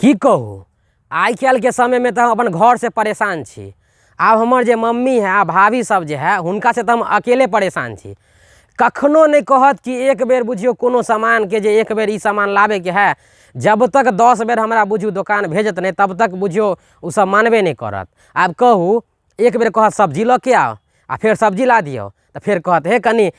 की कहूँ आइ काल्हि के समय में तो हम अपन घर से परेशान छी। आब हमर जे मम्मी है आ भाभी सब जे है हुनका से तो हम अकेले परेशान छी। कखनो नहीं कहत कि एक बेर बुझियो कोनो सामान के जे एक बेर ई सामान लाबे के है, जब तक 10 बेर हमरा बुझियो दुकान भेजत नहीं तब तक बुझियो उ सब मानबे नहीं करत। आब कहू एक बेर कहत सब्जी लऽ के आओ आ फिर सब्जी ला दियो तो फिर कहत हे कनी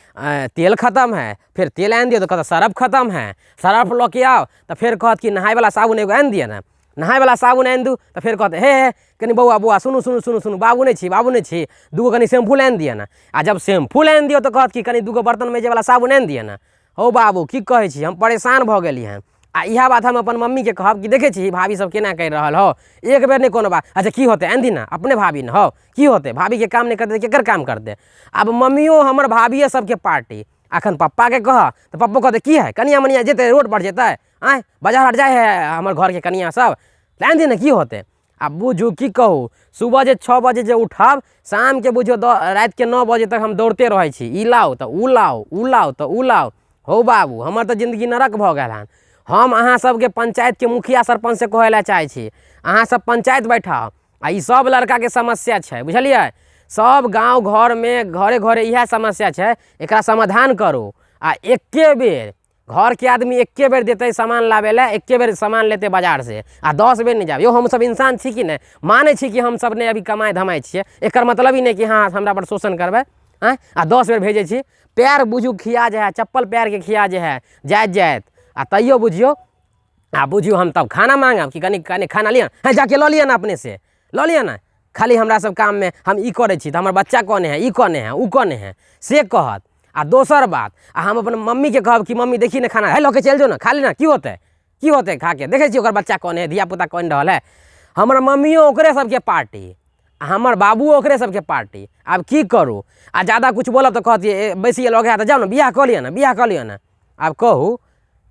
तेल खत्म है, फिर तेल आनि दियो तो कहत सरफ खत्म है, सरफ लऽ के आओ तो फिर कहत कि नहाय वाला साबुन एगो आनि दिअ ना, नहाय वाला साबुन आनि दू तो फिर कहत हे कनी बौआ बौआ सुनू सुनू सुनू सुनू बाबू नहीं छी दूगो कनी शैम्पू आनि दिअ ना। आ जब शैम्पू आनि दियो तो कहत कि कनी दूगो बर्तन मेजे वाला साबुन आनि दिअ ना। हो बाबू की कहै छी हम परेशान भऽ गेली हैं। आ इएह बात हम अपन मम्मी के कहब कि देखे छी भाभी सब केना करि रहल हो, एक बेर नहीं कोनो बात, अच्छा की होते आनि दी ना अपने भाभी न हो, की होते भाभी के काम नहीं करते केकर काम करते। अब मम्मियो हमर भाभिये सबके पार्टी अखन पप्पा के कह तो पप्पो कहते की है कनिया मनिया जेते रोड पर जेते आँय बाजार हट जाए है हमर घर के कनिया सब लाइन दी ना की होते। अब बुझू की कहू सुबह जे 6 बजे जे उठब शाम के बुझियो रात के 9 बजे तक हम दौड़ते रहे छी, ई लाओ तो ऊ लाओ ऊ लाओ तो ऊ लाओ। हो बाबू हमर तो जिंदगी नरक भऽ गेल हन। हम अहाँ सबके पंचायत के मुखिया सरपंच से कहै लए चाहै छी अहाँ सब पंचायत बैठाओ आ ई सब लड़का के समस्या छै बुझलिए, सब गाँव घर में घरे घरे इएह समस्या छै, एकरा समाधान करू। आ एके बेर घर के आदमी एके बेर देते सामान लाबे ला, एके बेर सामान लेते बाजार से आ 10 बेर नहीं जाब। यो हम सब इंसान छी कि नहीं, माने छी कि हम सब ने अभी कमाई धमाई छिए, एकर मतलब ही नहीं कि हाँ हमरा पर शोषण करबै आँ आ 10 बेर भेजे छी। पैर बुझू खिया जे है चप्पल पैर के खिया जे है जाइत जाइत आ तैयो बुझियो आ बुझियो हम तब खाना मांगब कि कनी कनी खाना लिया है जाके लऽ लिया ना अपने से लऽ लिया ना, खाली हमरा सब काम में हम ई करे छी तो हमर बच्चा कौन है ई कौन है ऊ कौन है से कहत। आ दोसर बात आ हम अपन मम्मी के कहब कि मम्मी देखी ना खाना है लऽ के चल जो ना खा लेना की होते खा के देखे छी ओकर बच्चा कौन है धिया पुता कौन रहल है। हमर मम्मियो ओकरे सबके पार्टी आ हमर बाबू ओकरे सबके पार्टी। आब की करू आ ज़्यादा कुछ बोलब तो कहती बेसी लगे है तो जाओ ना बियाह कऽ लिया ना बियाह कऽ लिया ना। आब कहू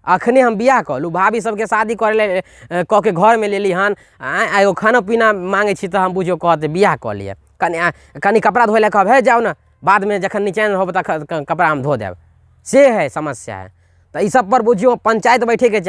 अखने हम बियाह कलू भाभी सबके शादी करे ले कह के घर में लेली हन एगो खाना पीना मांगे छी तो हम बुझियो कहते बियाह कऽ लिए कनी कपड़ा धोए ला कहब है जाओ ना बाद में जखन नीचैन होब तक कपड़ा हम धो देब, से है समस्या है। तो ई सब पर बुझियो पंचायत बैठे के